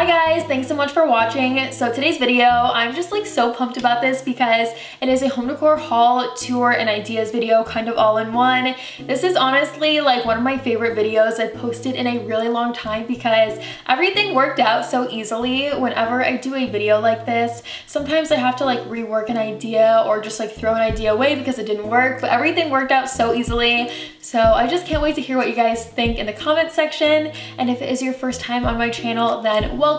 Hi guys, thanks so much for watching. So today's video, I'm just like so pumped about this because it is a home decor haul, tour, and ideas video kind of all in one. This is honestly like one of my favorite videos I've posted in a really long time because everything worked out so easily. Whenever I do a video like this, sometimes I have to like rework an idea or just like throw an idea away because it didn't work, but everything worked out so easily. So I just can't wait to hear what you guys think in the comment section. And if it is your first time on my channel, then welcome.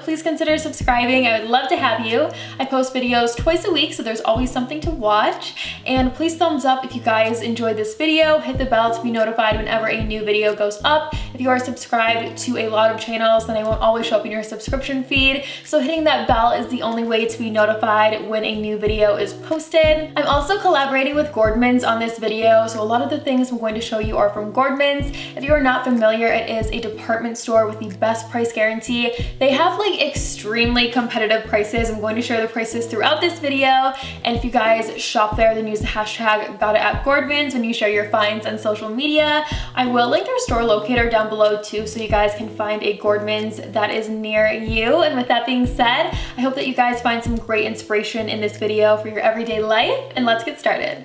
Please consider subscribing. I would love to have you. I post videos twice a week, so there's always something to watch. And please thumbs up if you guys enjoyed this video. Hit the bell to be notified whenever a new video goes up. If you are subscribed to a lot of channels, then I won't always show up in your subscription feed. So hitting that bell is the only way to be notified when a new video is posted. I'm also collaborating with Gordmans on this video, so a lot of the things I'm going to show you are from Gordmans. If you are not familiar, it is a department store with the best price guarantee. They have like extremely competitive prices. I'm going to share the prices throughout this video, and if you guys shop there, then use the hashtag #GotItAtGordmans when you share your finds on social media. I will link their store locator down below too, so you guys can find a Gordmans that is near you. And with that being said, I hope that you guys find some great inspiration in this video for your everyday life, and let's get started.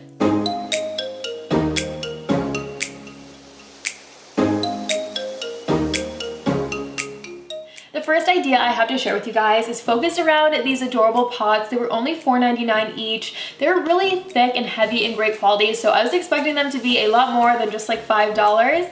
The first idea I have to share with you guys is focused around these adorable pots. They were only $4.99 each. They're really thick and heavy and great quality, so I was expecting them to be a lot more than just like $5.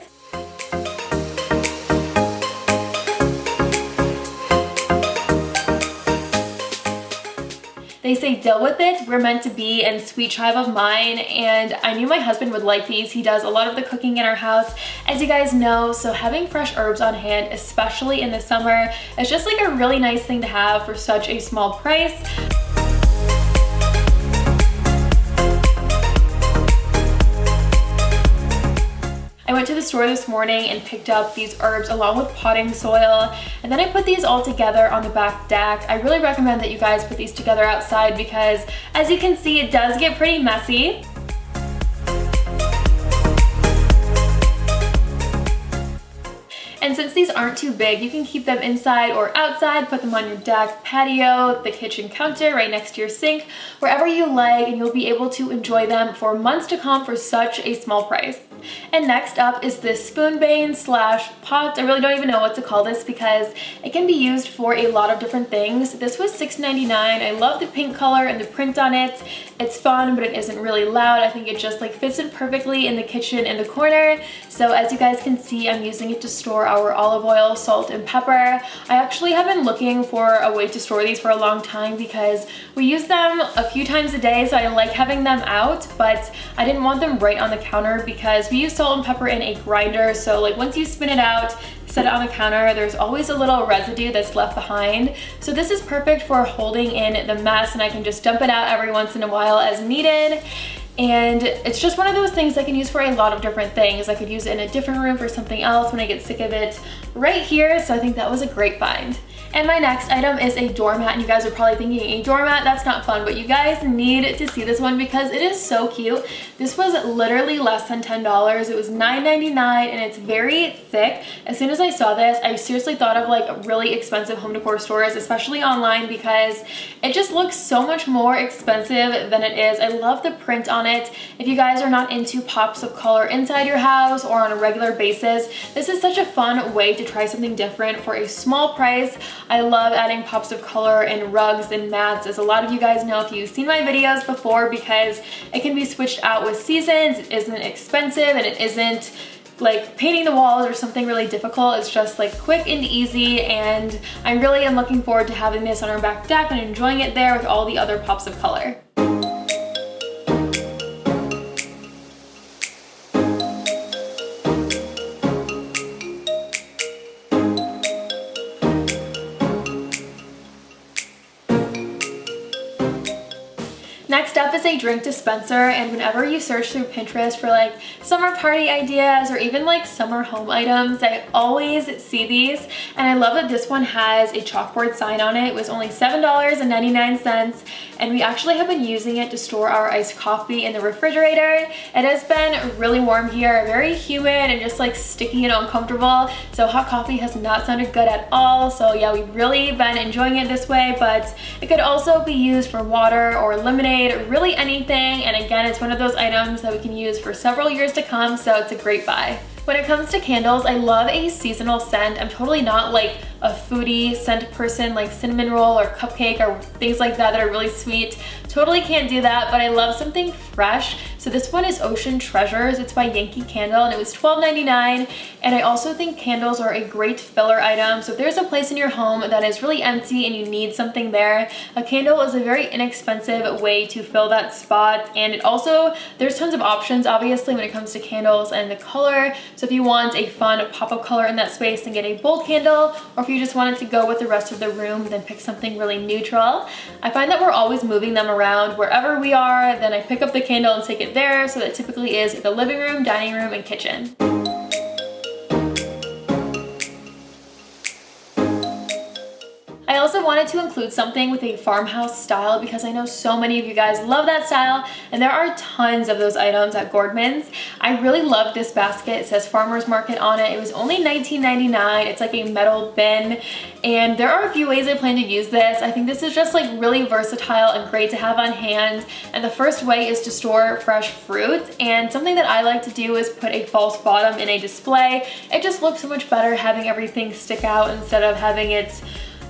They say deal with it, we're meant to be, and Sweet Chive of Mine, and I knew my husband would like these. He does a lot of the cooking in our house, as you guys know, so having fresh herbs on hand, especially in the summer, is just like a really nice thing to have for such a small price. I went to the store this morning and picked up these herbs along with potting soil, and then I put these all together on the back deck. I really recommend that you guys put these together outside because, as you can see, it does get pretty messy. And since these aren't too big, you can keep them inside or outside, put them on your deck, patio, the kitchen counter, right next to your sink, wherever you like, and you'll be able to enjoy them for months to come for such a small price. And next up is this spoon bane slash pot. I really don't even know what to call this because it can be used for a lot of different things. This was $6.99. I love the pink color and the print on it. It's fun, but it isn't really loud. I think it just like fits in perfectly in the kitchen in the corner. So as you guys can see, I'm using it to store our olive oil, salt, and pepper. I actually have been looking for a way to store these for a long time because we use them a few times a day, so I like having them out, but I didn't want them right on the counter because we use salt and pepper in a grinder, so like once you spin it out, set it on the counter, there's always a little residue that's left behind. So this is perfect for holding in the mess, and I can just dump it out every once in a while as needed. And it's just one of those things I can use for a lot of different things. I could use it in a different room for something else when I get sick of it right here, so I think that was a great find. And my next item is a doormat, and you guys are probably thinking, a doormat, that's not fun, but you guys need to see this one because it is so cute. This was literally less than $10. It was $9.99, and it's very thick. As soon as I saw this, I seriously thought of like really expensive home decor stores, especially online, because it just looks so much more expensive than it is. I love the print on it. If you guys are not into pops of color inside your house or on a regular basis, this is such a fun way to try something different for a small price. I love adding pops of color in rugs and mats, as a lot of you guys know if you've seen my videos before, because it can be switched out with seasons. It isn't expensive, and it isn't like painting the walls or something really difficult. It's just like quick and easy, and I really am looking forward to having this on our back deck and enjoying it there with all the other pops of color. Next up is a drink dispenser, and whenever you search through Pinterest for like summer party ideas or even like summer home items, I always see these, and I love that this one has a chalkboard sign on it. It was only $7.99, and we actually have been using it to store our iced coffee in the refrigerator. It has been really warm here, very humid and just like sticky and uncomfortable, so hot coffee has not sounded good at all. So yeah, we've really been enjoying it this way, but it could also be used for water or lemonade, really anything. And again, it's one of those items that we can use for several years to come, so it's a great buy. When it comes to candles, I love a seasonal scent. I'm totally not like a foodie scent person, like cinnamon roll or cupcake or things like that are really sweet. Totally can't do that, but I love something fresh. So this one is Ocean Treasures. It's by Yankee Candle, and it was $12.99. And I also think candles are a great filler item. So if there's a place in your home that is really empty and you need something there, a candle is a very inexpensive way to fill that spot. And it also, there's tons of options obviously when it comes to candles and the color. So if you want a fun pop-up color in that space, then get a bold candle, or if you just wanted to go with the rest of the room, then pick something really neutral. I find that we're always moving them around wherever we are, then I pick up the candle and take it there, so that typically is the living room, dining room, and kitchen. I also wanted to include something with a farmhouse style because I know so many of you guys love that style, and there are tons of those items at Gordman's. I really love this basket. It says Farmer's Market on it. It was only $19.99. It's like a metal bin, and there are a few ways I plan to use this. I think this is just like really versatile and great to have on hand. And the first way is to store fresh fruit, and something that I like to do is put a false bottom in a display. It just looks so much better having everything stick out instead of having it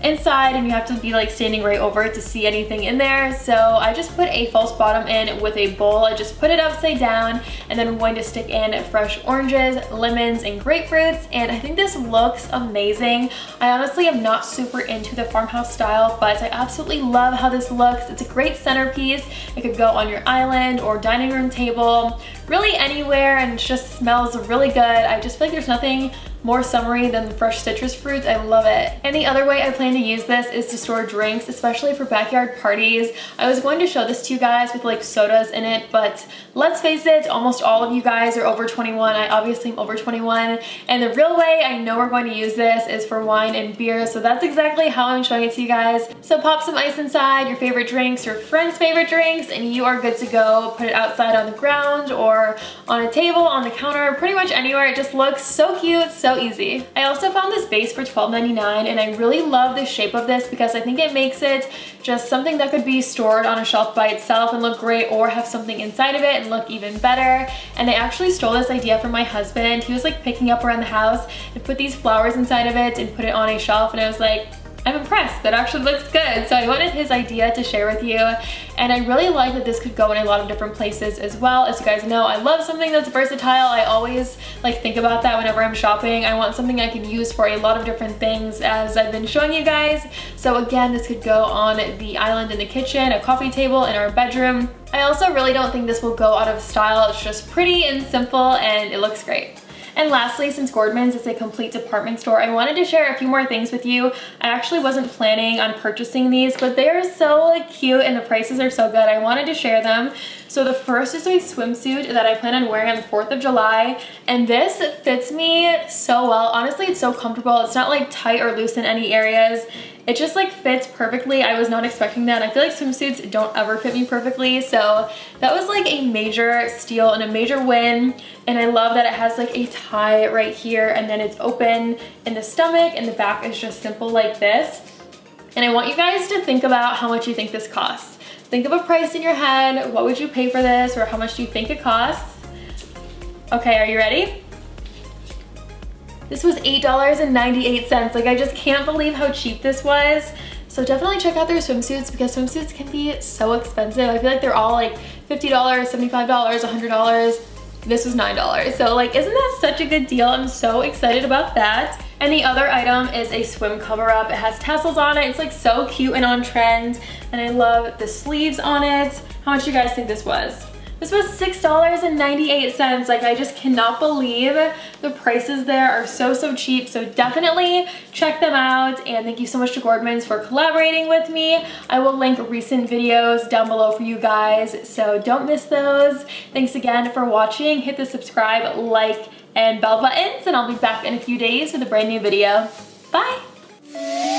inside and you have to be like standing right over it to see anything in there. So I just put a false bottom in with a bowl. I just put it upside down, and then I'm going to stick in fresh oranges, lemons, and grapefruits, and I think this looks amazing. I honestly am not super into the farmhouse style, but I absolutely love how this looks. It's a great centerpiece. It could go on your island or dining room table, really anywhere, and it just smells really good. I just feel like there's nothing more summery than the fresh citrus fruits. I love it. And the other way I plan to use this is to store drinks, especially for backyard parties. I was going to show this to you guys with like sodas in it, but let's face it, almost all of you guys are over 21. I obviously am over 21, and the real way I know we're going to use this is for wine and beer, so that's exactly how I'm showing it to you guys. So pop some ice inside, your favorite drinks, your friend's favorite drinks, and you are good to go. Put it outside on the ground or on a table, on the counter, pretty much anywhere. It just looks so cute, so easy. I also found this base for $12.99, and I really love the shape of this because I think it makes it just something that could be stored on a shelf by itself and look great, or have something inside of it and look even better. And I actually stole this idea from my husband. He was like picking up around the house and put these flowers inside of it and put it on a shelf, and I was like, I'm impressed, that actually looks good. So I wanted his idea to share with you, and I really like that this could go in a lot of different places as well. As you guys know, I love something that's versatile. I always like think about that whenever I'm shopping. I want something I can use for a lot of different things, as I've been showing you guys. So again, this could go on the island in the kitchen, a coffee table in our bedroom. I also really don't think this will go out of style. It's just pretty and simple, and it looks great. And lastly, since Gordman's is a complete department store, I wanted to share a few more things with you. I actually wasn't planning on purchasing these, but they are so cute and the prices are so good. I wanted to share them. So the first is a swimsuit that I plan on wearing on the 4th of July, and this fits me so well. Honestly, it's so comfortable. It's not like tight or loose in any areas. It just like fits perfectly. I was not expecting that. I feel like swimsuits don't ever fit me perfectly, so that was like a major steal and a major win. And I love that it has like a tie right here, and then it's open in the stomach, and the back is just simple like this. And I want you guys to think about how much you think this costs. Think of a price in your head. What would you pay for this, or how much do you think it costs? Okay, are you ready? This was $8.98. Like, I just can't believe how cheap this was. So definitely check out their swimsuits, because swimsuits can be so expensive. I feel like they're all like $50, $75, $100. This was $9. So like, isn't that such a good deal? I'm so excited about that. And the other item is a swim cover up. It has tassels on it. It's like so cute and on trend. And I love the sleeves on it. How much do you guys think this was? This was $6.98. Like, I just cannot believe the prices there are so cheap. So definitely check them out. And thank you so much to Gordmans for collaborating with me. I will link recent videos down below for you guys, so don't miss those. Thanks again for watching. Hit the subscribe, like, and bell buttons, and I'll be back in a few days with a brand new video. Bye!